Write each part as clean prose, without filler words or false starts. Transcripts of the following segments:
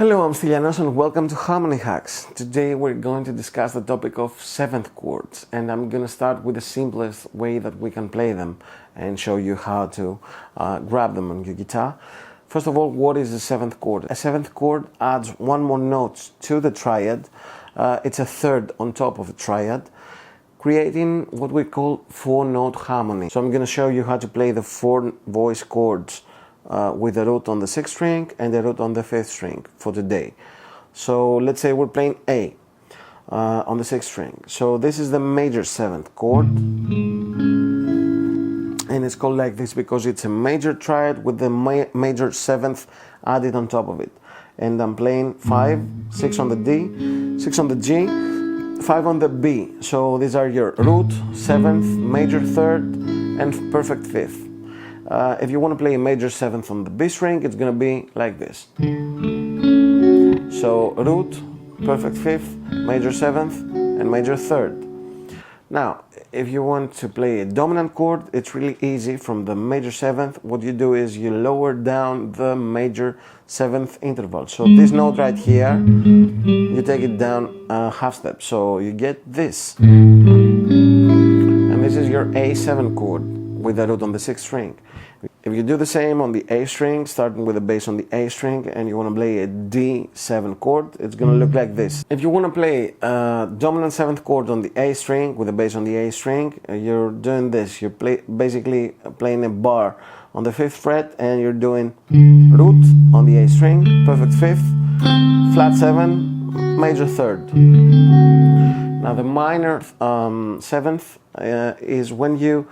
Hello, I'm Steelianos and welcome to Harmony Hacks. Today we're going to discuss the topic of seventh chords, and I'm going to start with the simplest way that we can play them and show you how to grab them on your guitar. First of all, what is a seventh chord? A seventh chord adds one more note to the triad. It's a third on top of the triad, creating what we call four-note harmony. So I'm going to show you how to play the four voice chords with the root on the 6th string and the root on the 5th string for today. So let's say we're playing A on the 6th string. So this is the major 7th chord, and it's called like this because it's a major triad with the major 7th added on top of it. And I'm playing 5, 6 on the D, 6 on the G, 5 on the B. So these are your root, 7th, major 3rd, and perfect 5th. If you want to play a major 7th on the B string, it's going to be like this. So root, perfect 5th, major 7th, and major 3rd. Now, if you want to play a dominant chord, it's really easy. From the major 7th, what you do is you lower down the major 7th interval. So this note right here, you take it down a half step. So you get this. And this is your A7 chord with the root on the 6th string. If you do the same on the A string, starting with the bass on the A string, and you want to play a D7 chord, it's going to look like this. If you want to play a dominant 7th chord on the A string with the bass on the A string, you're doing this. You're basically playing a bar on the 5th fret, and you're doing root on the A string, perfect 5th, flat 7, major 3rd. Now the minor 7th is when you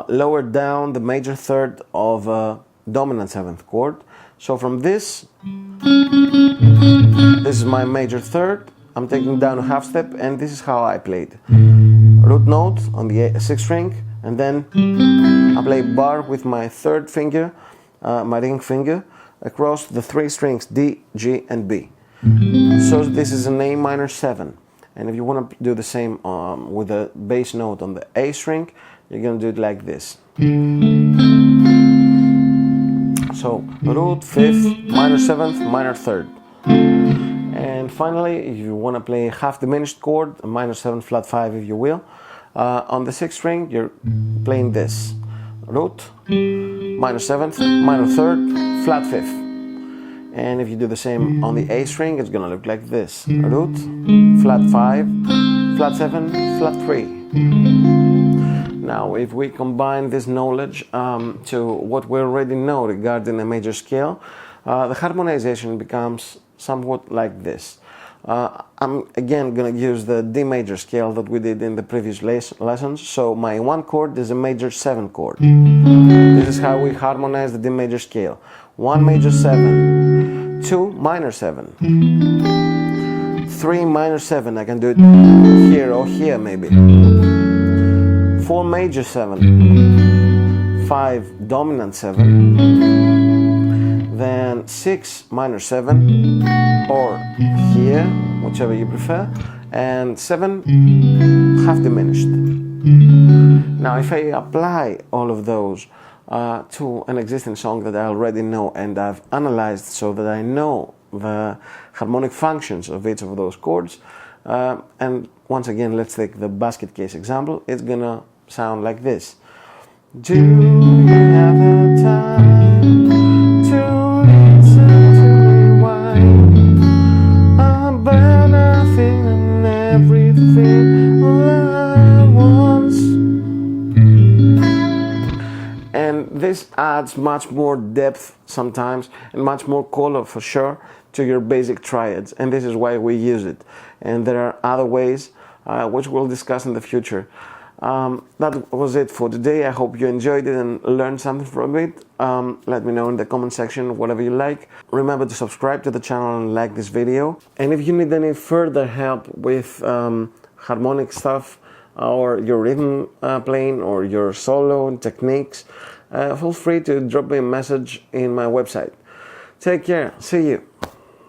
lower down the major 3rd of a dominant 7th chord. So from this is my major 3rd. I'm taking down a half step, and this is how I played. Root note on the 6th string, and then I play bar with my 3rd finger, my ring finger, across the 3 strings D, G, and B. So this is an A minor 7. And if you want to do the same with the bass note on the A string, you're going to do it like this. So root, 5th, minor 7th, minor 3rd. And finally, if you want to play a half diminished chord, a minor 7 flat 5 if you will, on the 6th string you're playing this. Root, minor 7th, minor 3rd, flat 5th. And if you do the same on the A string, it's going to look like this. Root, flat 5, flat 7, flat 3. Now, if we combine this knowledge to what we already know regarding a major scale, the harmonization becomes somewhat like this. I'm again going to use the D major scale that we did in the previous lessons. So my one chord is a major 7 chord. This is how we harmonize the D major scale. 1 major 7, 2 minor 7, 3 minor 7, I can do it here or here maybe, 4 major 7, 5 dominant 7, then 6 minor 7, or here, whichever you prefer, and 7 half diminished. Now if I apply all of those to an existing song that I already know and I've analyzed so that I know the harmonic functions of each of those chords, and once again let's take the basket case example, it's gonna sound like this. Do you have the time to listen to rewind about nothing and everything all at once? And this adds much more depth sometimes and much more color for sure to your basic triads, and this is why we use it. And there are other ways which we'll discuss in the future. That was it for today. I hope you enjoyed it and learned something from it. Let me know in the comment section whatever you like. Remember to subscribe to the channel and like this video. And if you need any further help with harmonic stuff or your rhythm playing or your solo techniques, feel free to drop me a message in my website. Take care. See you.